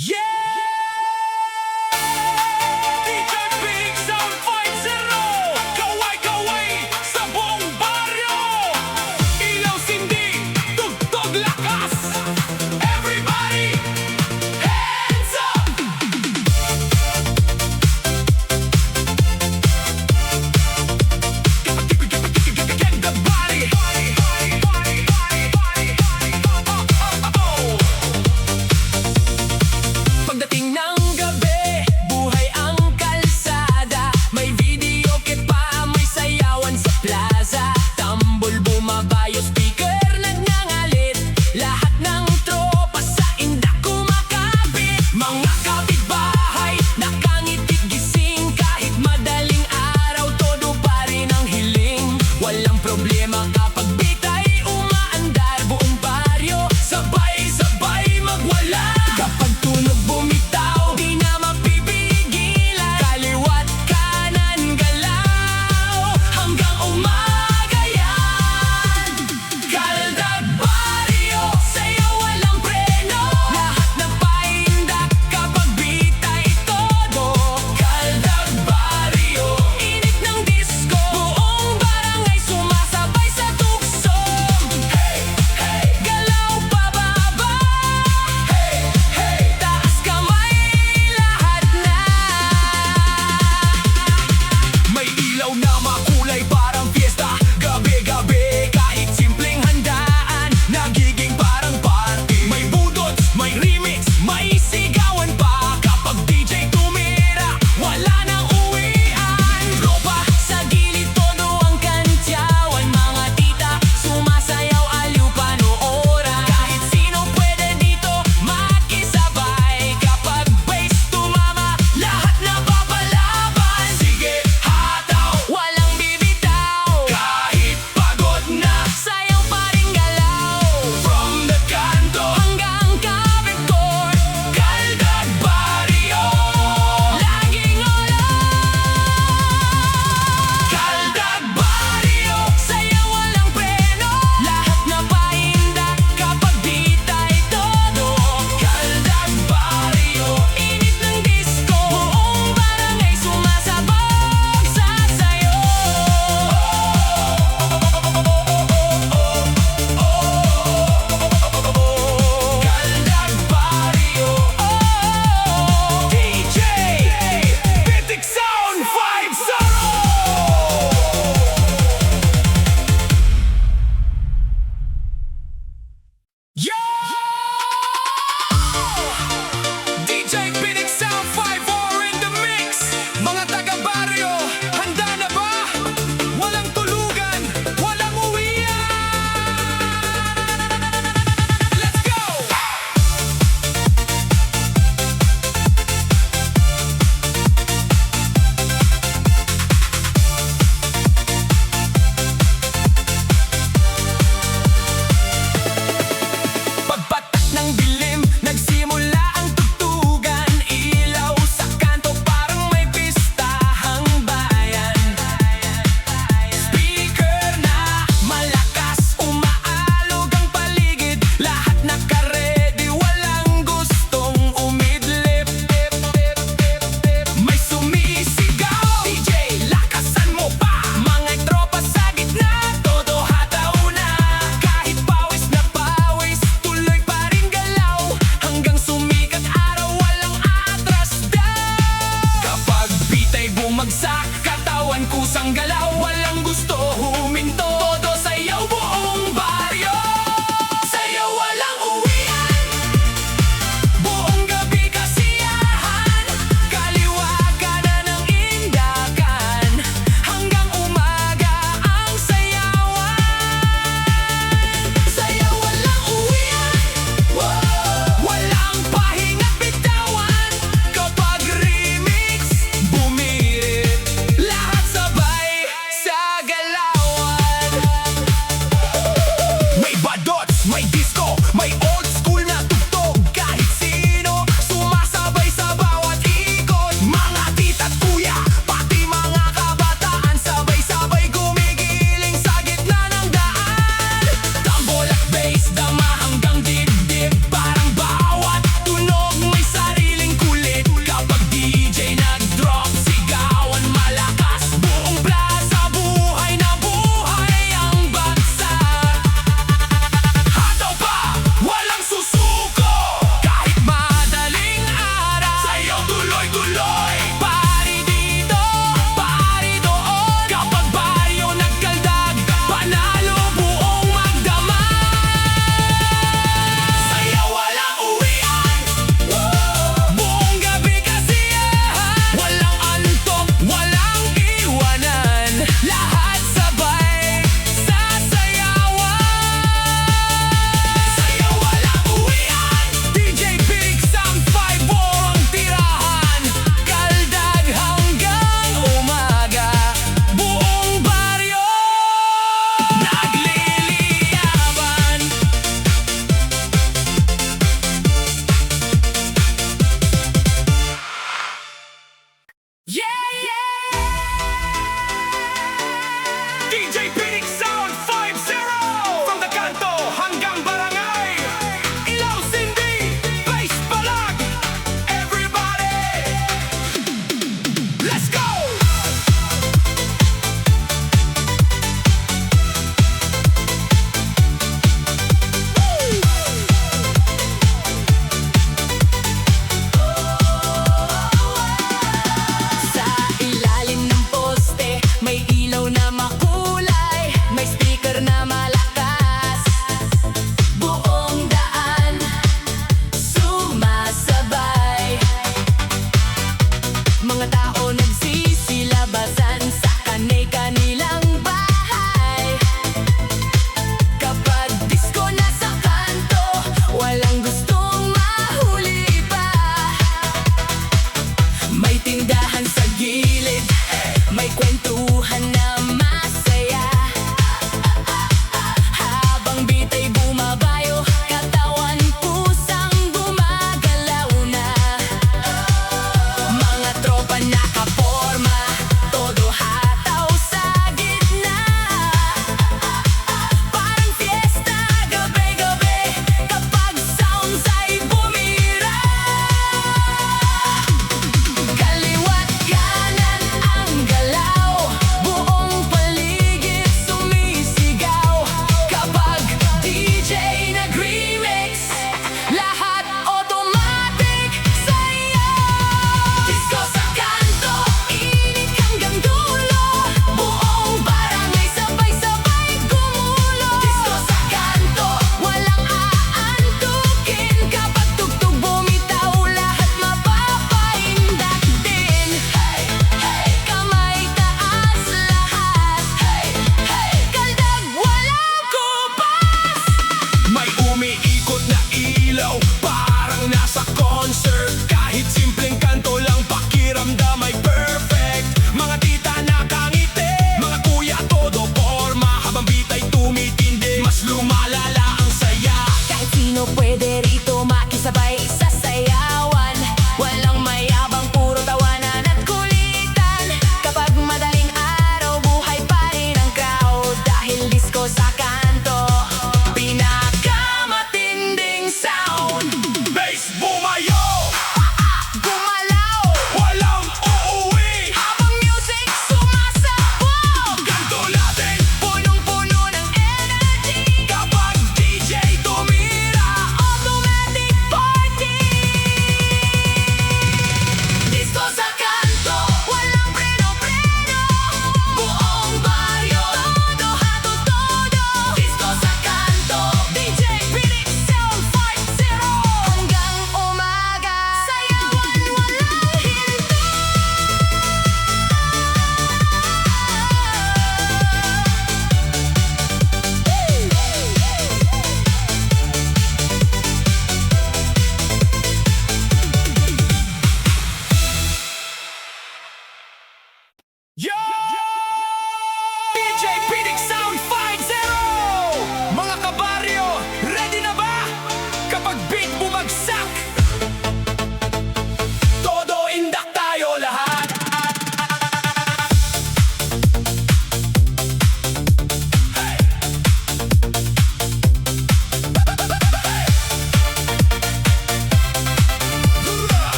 DJ Big Sound 5-0. Kaway-kaway sa buong baryo. Ilaw sindi, tugtog lakas. Everybody, hands up! Get the body.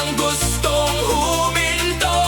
walang gustong huminto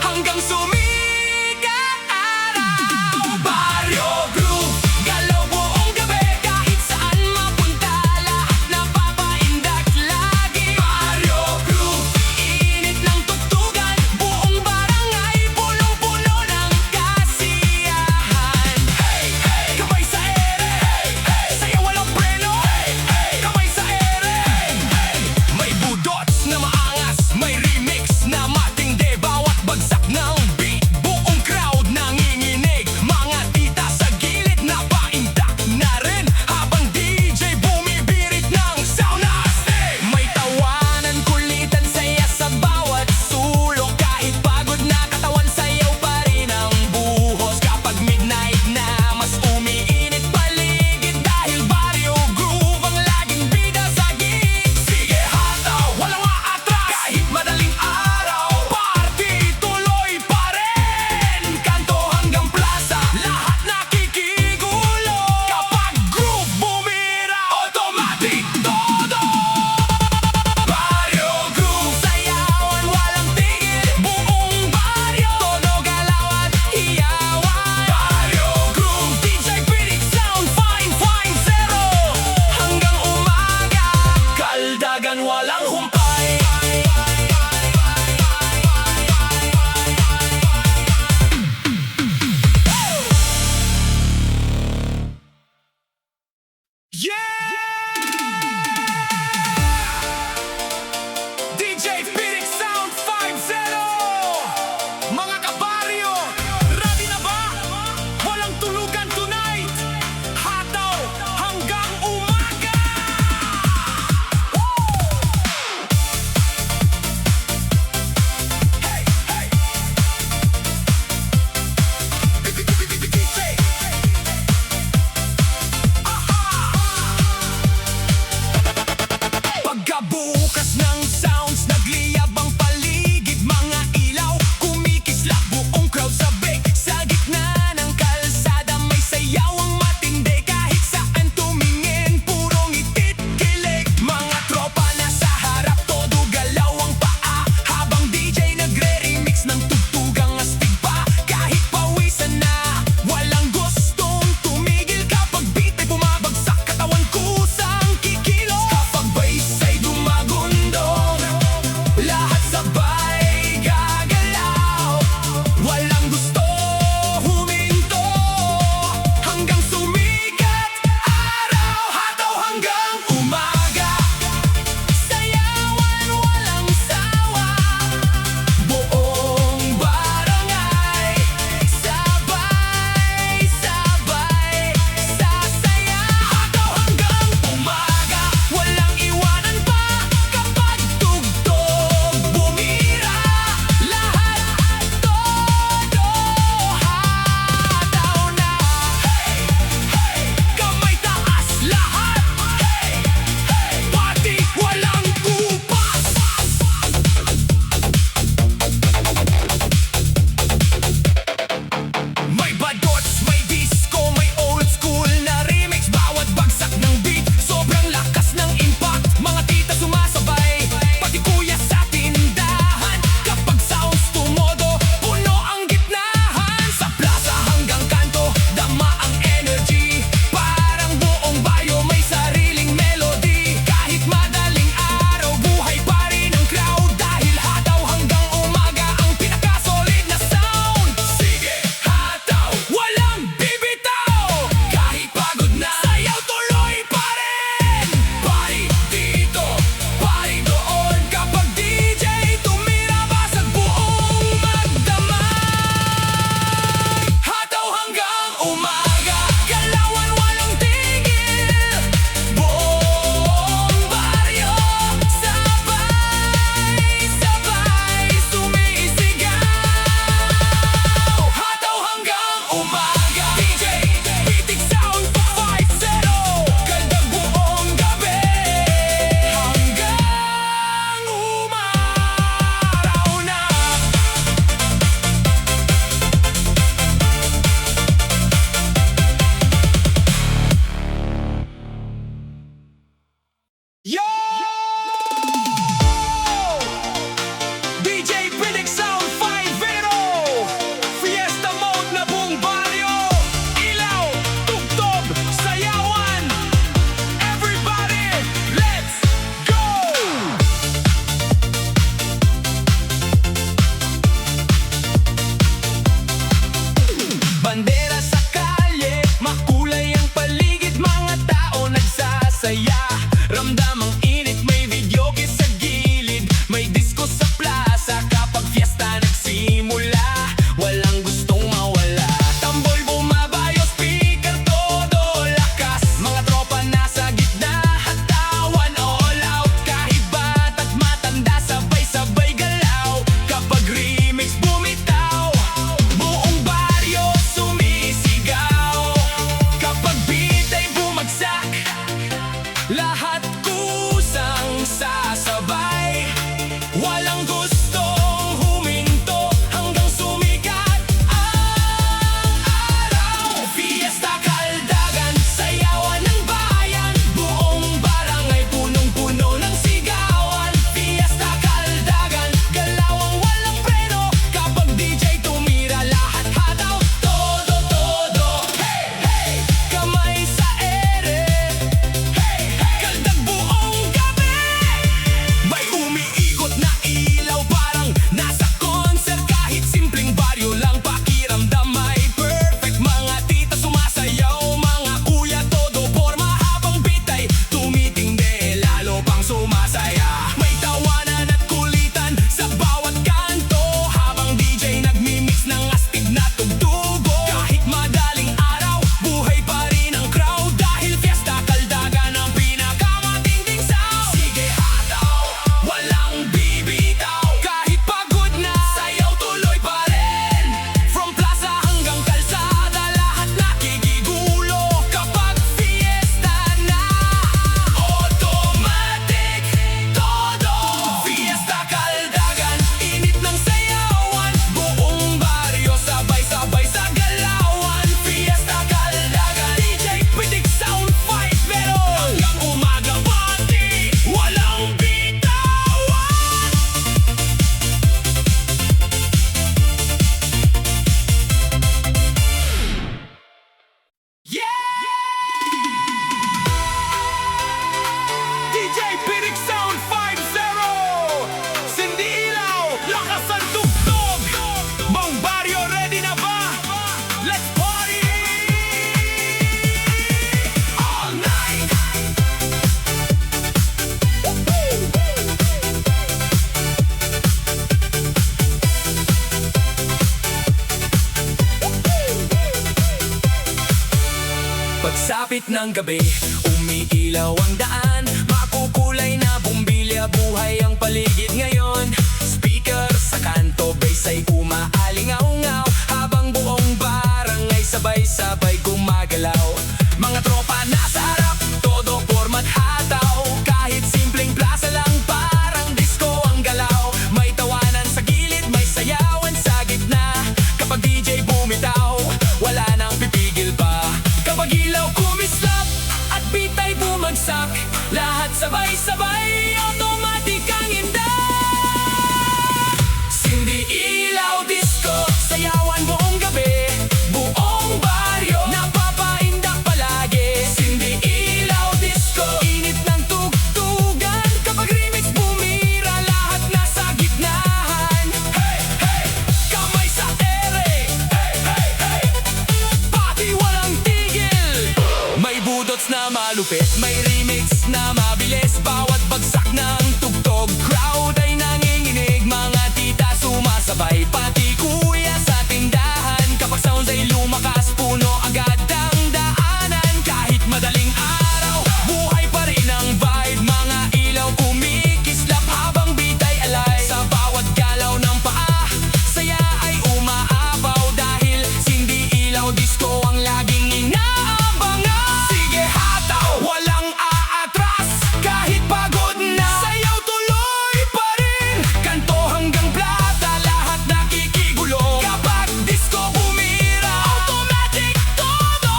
hanggang sumikat araw. Baryo Groove, galaw buong gabi, kahit saan mapunta, lahat napapaindak lagi. Baryo Groove, init ng tugtugan, buong barangay punong-puno ng kasiyahan. Hey, hey, kamay sa ere, hey, hey, sayaw walang preno, hey, hey, kamay sa ere, hey, hey. May budots na maangas, may remix na matindi, bawat bagsak ng beat, buong crowd nanginginig. Mga tita sa gilid na paindak na rin, habang DJ bumibirit ng sound astig. May tawanan, kulitan, saya sa bawat sulok, kahit pagod na katawan, sayaw pa rin ang buhos. Kapag midnight na, mas umiinit paligid, dahil Baryo Groove ang laging bida sa gig. Sige hataw, walang aatras, kahit madaling araw, party tuloy pa rin. Kanto hanggang plaza, lahat nakikigulo. Kapag groove bumira, automatic todo. Baryo Groove, sayawan walang tigil, buong baryo, todo galaw at hiyawan. Baryo Groove, DJ Pitik Sound 550 hanggang umaga, kaldagan walang humpay. DJ Pitik Sound 50. Mga kabaryo, ready na ba? Walang tulugan tonight, hataw hanggang umaga. Hey, hey. DJ. Pagkabukas ng sounds, nagliyab ang paligid, mga ilaw kumikislap, buong crowd sabik. Sa gitna ng kalsada may sayaw ang matindi, kahit saan tumingin puro ngitit kilig. Mga tropa na sa harap, todo galaw ang paa, habang DJ nagre-remix ng tugtugang astig pa. Kahit pawisan na, walang gustong tumigil, kapag beat ay bumabagsak, katawan kusang kikilos. Kapag bass ay dumagundong, lahat sabay gagalaw, walang gusto huminto hanggang sumikat araw. Hataw hanggang umaga, sayawan walang sawa, buong barangay sabay-sabay sasaya. Hataw hanggang umaga, walang iwanan pa, kapag tugtog bumira, lahat todo hataw na. Hey, hey, kamay taas lahat, hey, hey, party walang kupas. May badots, may disco, may old school na remix, bawat bagsak ng beat, sobrang lakas ng impact. Mga tita sumasabay, pati kuya sa tindahan, kapag sounds tumodo, puno ang gitnahan. Sa plaza hanggang kanto, dama ang energy, parang buong bayo may sariling melody. Kahit madaling araw, buhay pa rin ang crowd, dahil hataw hanggang umaga ang pinakasolid na sound. Sige hataw, walang bibitaw, kahit pagod na, sayaw tuloy pa rin. Party dito, party doon, kapag DJ tumira, basag buong magdamag. Hataw hanggang umaga, galawan walang tigil, buong baryo sabay-sabay sumisigaw. Hataw hanggang umaga, DJ Pitik Sound 50, kaldag buong gabi hanggang umaraw na. Yo! gitna ng gabi, umiilaw ang daan, makukulay na bumbilya, buhay ang paligid ngayon. Speaker sa kanto, bass ay umaalingaw-ngaw, habang buong barangay sabay-sabay gumagalaw. Mga tropa nasa harap, todo format hataw, kahit simpleng plaza lang parang disco ang galaw. May tawanan sa gilid, may sayawan sa gitna, kapag DJ bumitaw, wala nang pipigil pa. Kapag ilaw kumislap at beat ay bumagsak, lahat sabay-sabay, automatic ang inda. Sindi, ilaw, disco, sayawan buong gabi, buong baryo napapaindak palagi. Sindi, ilaw, disco, init ng tugtugan, kapag remix bumira, lahat nasa gitnahan. Hey, hey, kamay sa ere, hey, hey, hey, pati walang tigil. May budots na malupit, may remix na mabilis, bawat bagsak ng tugtog, crowd ay nanginginig, mga tita sumasabay, pati kuya sa tindahan. Kapag sound ay lumakas, puno agad ang daanan. Kahit madaling araw, buhay pa rin ang vibe, mga ilaw kumikislap habang beat ay alay. Sa bawat galaw ng paa, saya ay umaapaw, dahil sindi, ilaw, disco ang laging inaabangan. Sige hataw, walang aatras, kahit pagod na, sayaw tuloy pa rin. Kanto hanggang plata, lahat nakikigulo, kapag disco bumira, automatic todo.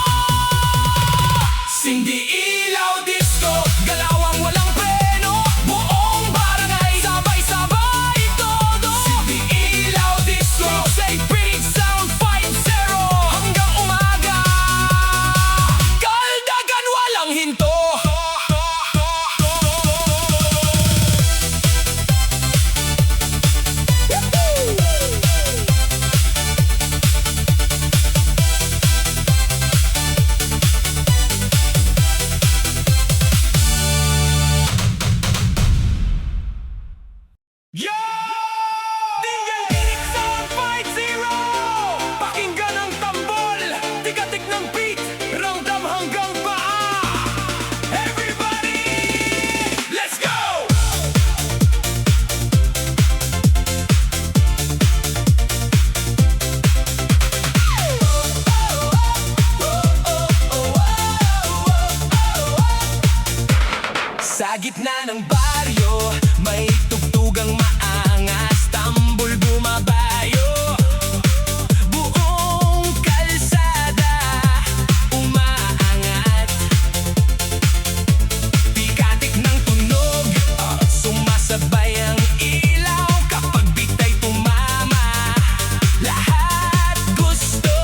Sindi, ilaw, disco, galawang walang preno, buong barangay sabay-sabay todo. Sindi, ilaw, disco, say big sound 5-0 hanggang umaga, kaldagan walang hinto. Yo! DJ Big Sound 5-0! Pakinggan ang tambol, tigatik ng beat, ramdam hanggang paa. Everybody, let's go! Sa gitna ng baryo, may tugtugang maangas, tambol bumabayo, buong kalsada umaangat. Tikatik ng tunog, sumasabay ang ilaw, kapag beat ay tumama, lahat gusto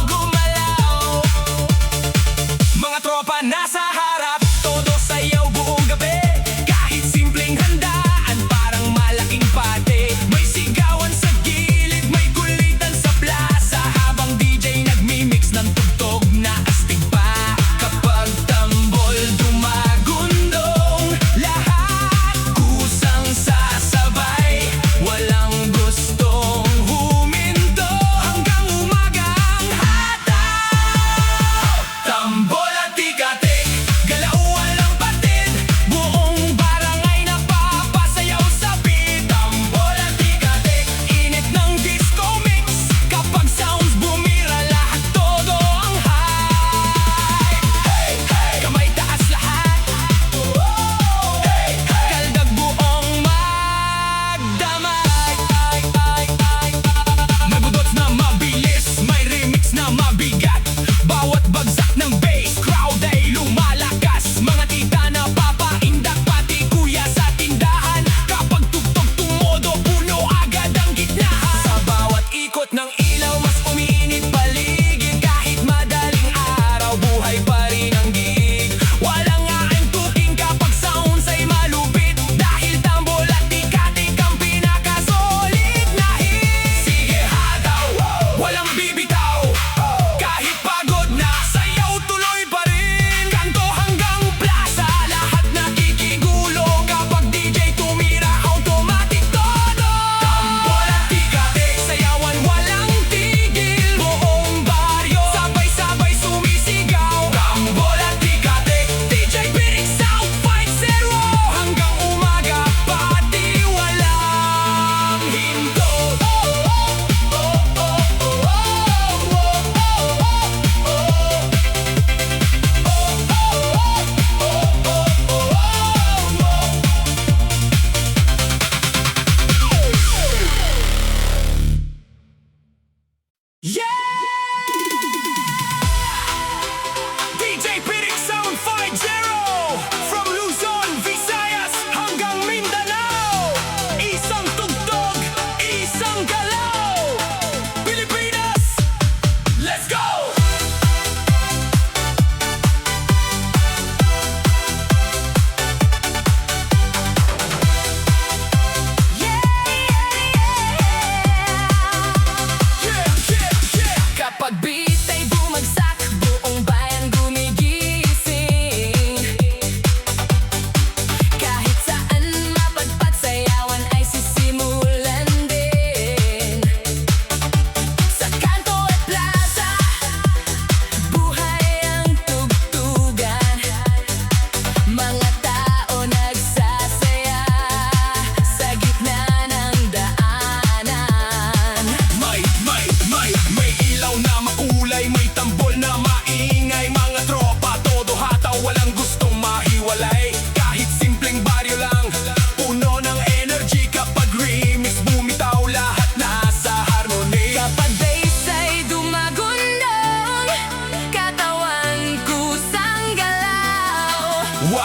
gumalaw. Mga tropa nasa harap, todo sayaw buong gabi, kahit simpleng handaan, parang malaking pati.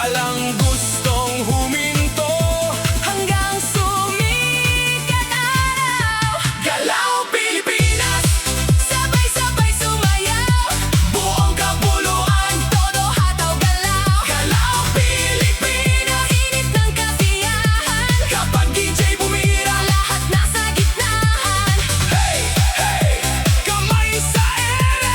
Walang gustong huminto hanggang sumikat araw. Galaw Pilipinas, sabay-sabay sumayaw. Buong kapuluan, todo hataw galaw. Galaw Pilipinas, init ng kasiyahan. Kapag DJ bumira, lahat nasa gitnahan. Hey, hey, kamay sa ere.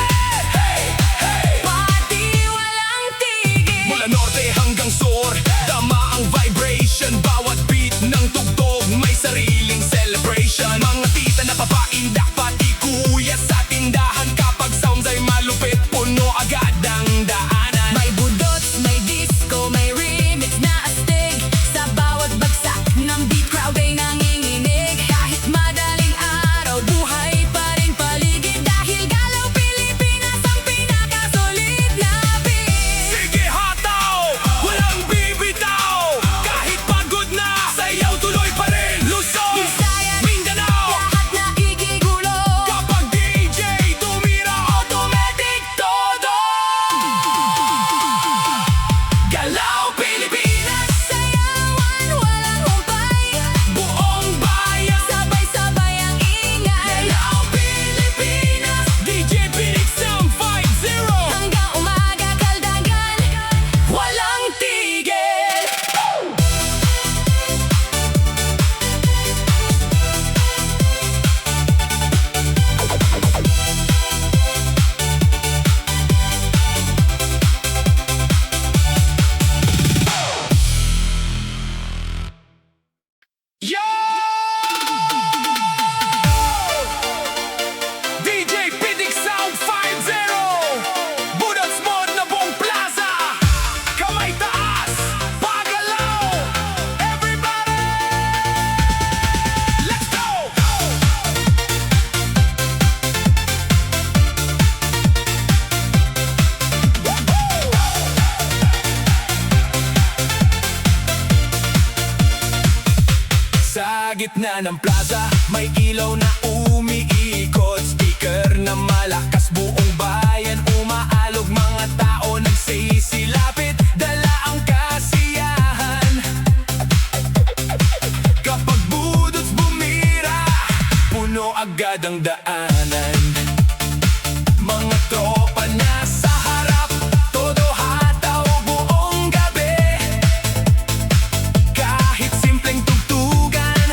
Hey, hey, pati walang tigil. Mula norte hanggang sur, tama ang vibration. Bawat beat ng tugtog may sariling celebration. Mga tita na papainda, pati kuya sa tindahan. Kapag sounds ay malupit, puno agad ang daanan. May budots, may disco, may remix na astig. Sa bawat bagsak ng beat, crowd ay nanginginig. Kahit madaling araw, buhay pa rin paligid. Dahil Galaw Pilipinas ang pinakasolid na beat. Sige hataw, walang bibitaw. Kahit pagod na, sayaw tuloy pa rin. Luzon, Visayas, Mindanao, lahat nakikigulo. kapag DJ tumira, automatic todo. Galaw Pilipinas, Sayawan, walang humpay. buong bayan. Sabay-sabay ang ingay. Galaw Pilipinas, DJ Phoenix Sound 5-0. Hanggang umaga kaldagan. Walang tigil. Yo! DJ Phoenix Sound 5-0. Budots Mod na buong plaza. Kamay taas, pagalaw. Everybody, let's go! Sa gitna ng plaza, may ilaw na umiikot. Speaker na malakas, buong bayan umaalog. Mga tao nagsisilapit, dala ang kasiyahan. Kapag budots bumira, puno agad ang daanan. Mga tropa na sa harap, todo hataw buong gabi. Kahit simpleng tugtugan,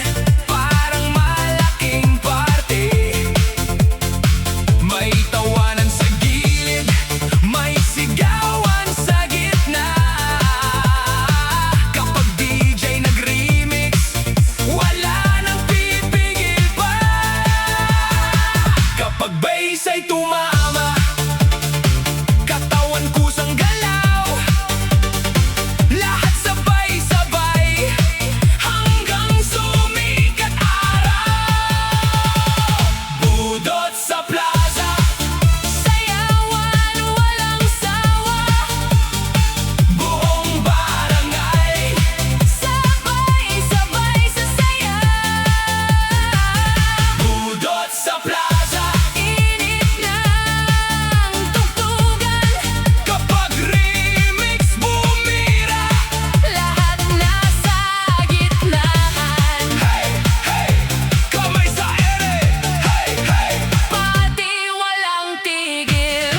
parang malaking parte. May tawanan sa gilid, may sigawan sa gitna. Kapag DJ nag-remix, wala nang pipigil pa. Kapag bass ay tumama, katawan kusang galaw. Lahat sabay-sabay hanggang sumikat araw. Budot sa plaza, Sayawan, walang sawa. buong barangay. Sabay-sabay sa saya. Budot sa plaza, Init ng tugtugan. kapag remix bumira. Lahat nasa gitnahan. Hey, hey, kamay sa ere. Hey, hey, Pati walang tigil.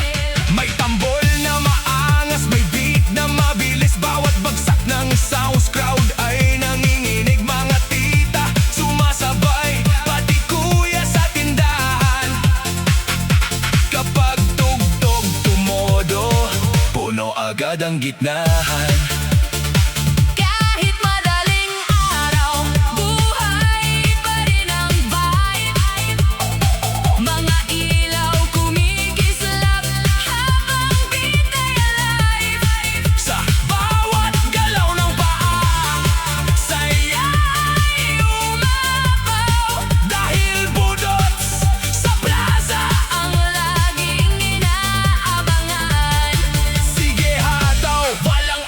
may tambol na maangas, may beat na mabilis. Bawat bagsak ng sounds, crowd ay nanginginig. Mga tita sumasabay, pati kuya sa tindahan. Kapag tugtog tumodo, puno agad ang gitnahan. Kahit madaling araw, buhay pa rin ang vibe. Mga ilaw kumikislap habang beat ay alive. Sa bawat galaw ng paa, saya ay umapaw. Dahil budots sa plaza, Ang laging inaabangan. sige hataw, walang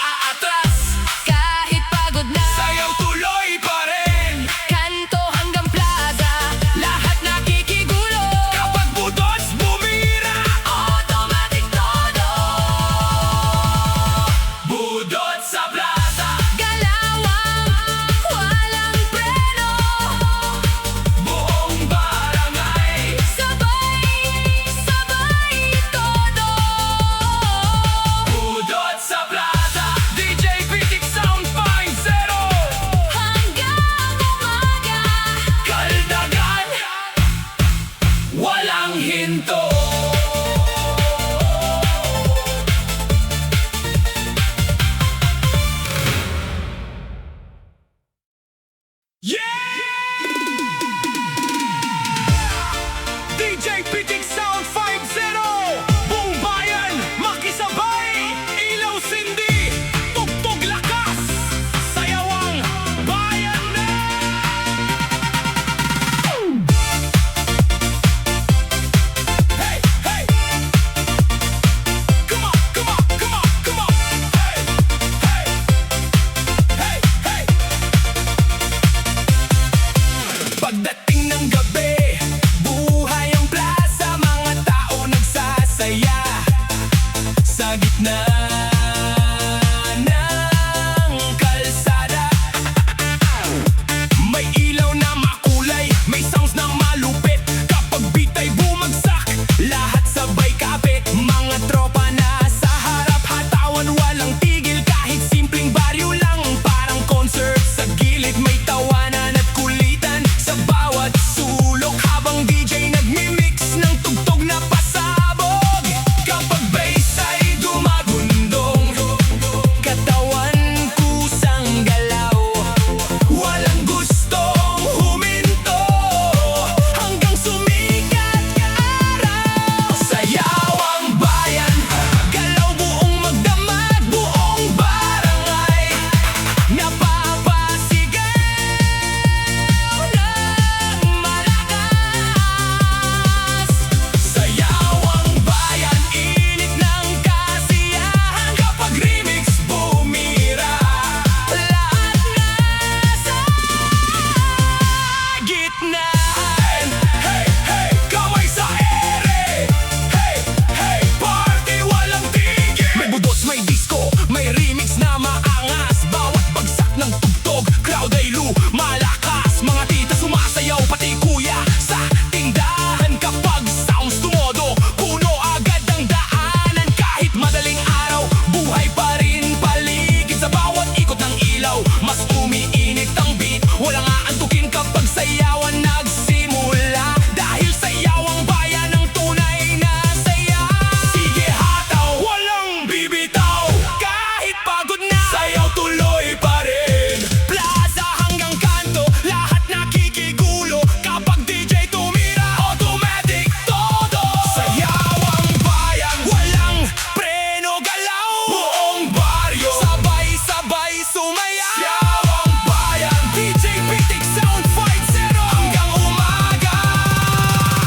sayawan nagsimula. Dahil sayaw ang bayan ng tunay na saya. Sige hataw, walang bibitaw. Kahit pagod na, sayaw tuloy pa rin. Plaza hanggang kanto, lahat nakikigulo. Kapag DJ tumira, automatic todo. Sayaw ang bayan, walang preno galaw. Buong baryo, sabay-sabay sumayaw. Sayaw ang bayan, DJ Pitik Sound 5-0 hanggang umaga.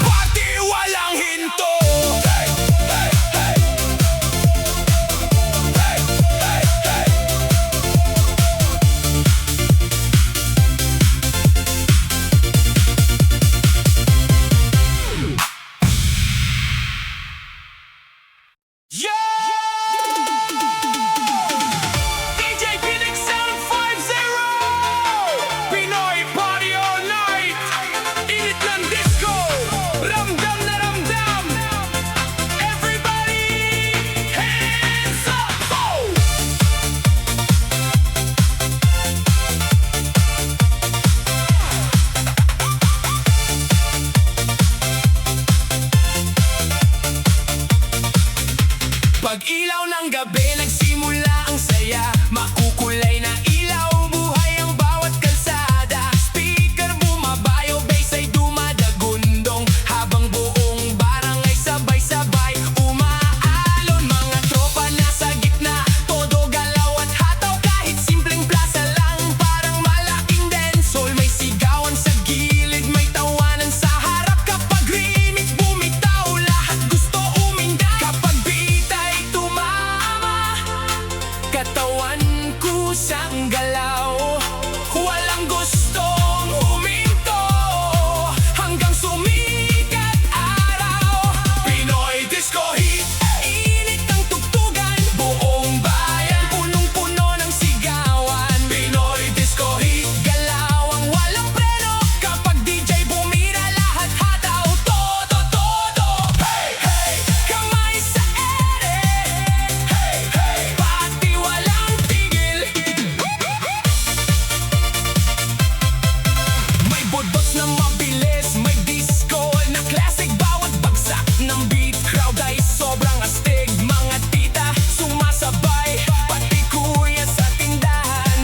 Party walang hinto. Hey, hey, hey. Hey, hey, hey. Yeah! DJ Pitik Sound 5-0 Pinoy party all night. Init ng disco, ramdam na ramdam. Everybody, hands up! Oh! Pag ilaw ng gabi, nagsimula ang saya. Makukulay na ilaw, buhay ang bawat kalsada. Speaker bumabayo, bass ay dumadagundong. Habang buong barangay sabay-sabay umaalon. Mga tropa nasa gitna, todo galaw at hataw. Kahit simpleng plaza lang, parang malaking densol. May sigawan sa gilid, may tawanan sa harap. Kapag remix bumitaw, lahat gusto uminda. Kapag beat ay tumama, katawan kusang galaw. Walang gustong huminto hanggang sumikat araw. Pinoy disco heat, init ang tugtugan. Buong bayan punong-puno ng sigawan. Pinoy disco heat, galaw ang walang preno. Kapag DJ bumira, lahat hataw. Todo, todo. Hey, hey, kamay sa ere. Hey, hey, pati walang tigil. May bodots na mabilis, may disco na classic. Bawat bagsak ng beat, crowd ay sobrang astig. Mga tita sumasabay, pati kuya sa tindahan.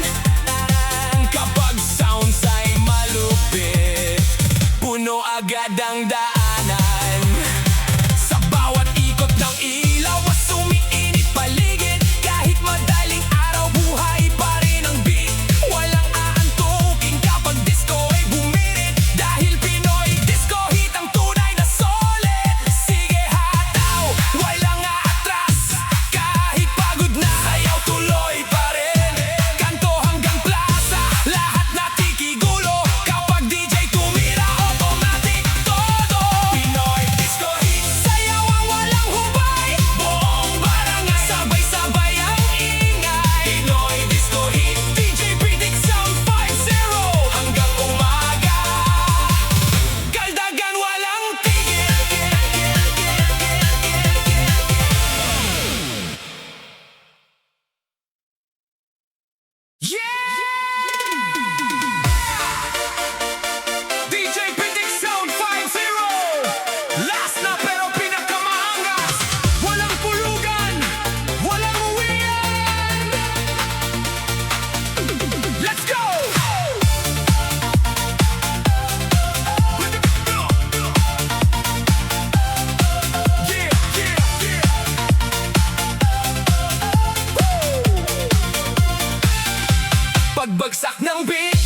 Kapag sounds ay malupit, puno agad ang daanan. Sa bawat ikot ng ilaw, mas umiinit paligid. Kahit madaling araw, buhay pa rin ang beat. Walang aantukin kapag disco ay bumirit. Dahil Pinoy disco hit ang tunay na solid. Sige hataw, walang aatras. Kahit pagod na, sayaw tuloy pa rin. Kanto hanggang plaza, lahat nakikigulo. Kapag DJ tumira, automatic todo. Pinoy disco hit, sayaw ang walang hubay. Buong barangay, sabay-sabay ang ingay. Pinoy disco hit, DJ Pitik Sound 5-0 hanggang umaga. Kaldagan walang tigil. DJ Pitik Sound 5-0 last na pero pinakamaangas. Walang pulugan, walang uwian. Let's go! Yeah, yeah, yeah. Pagbagsak ng beat,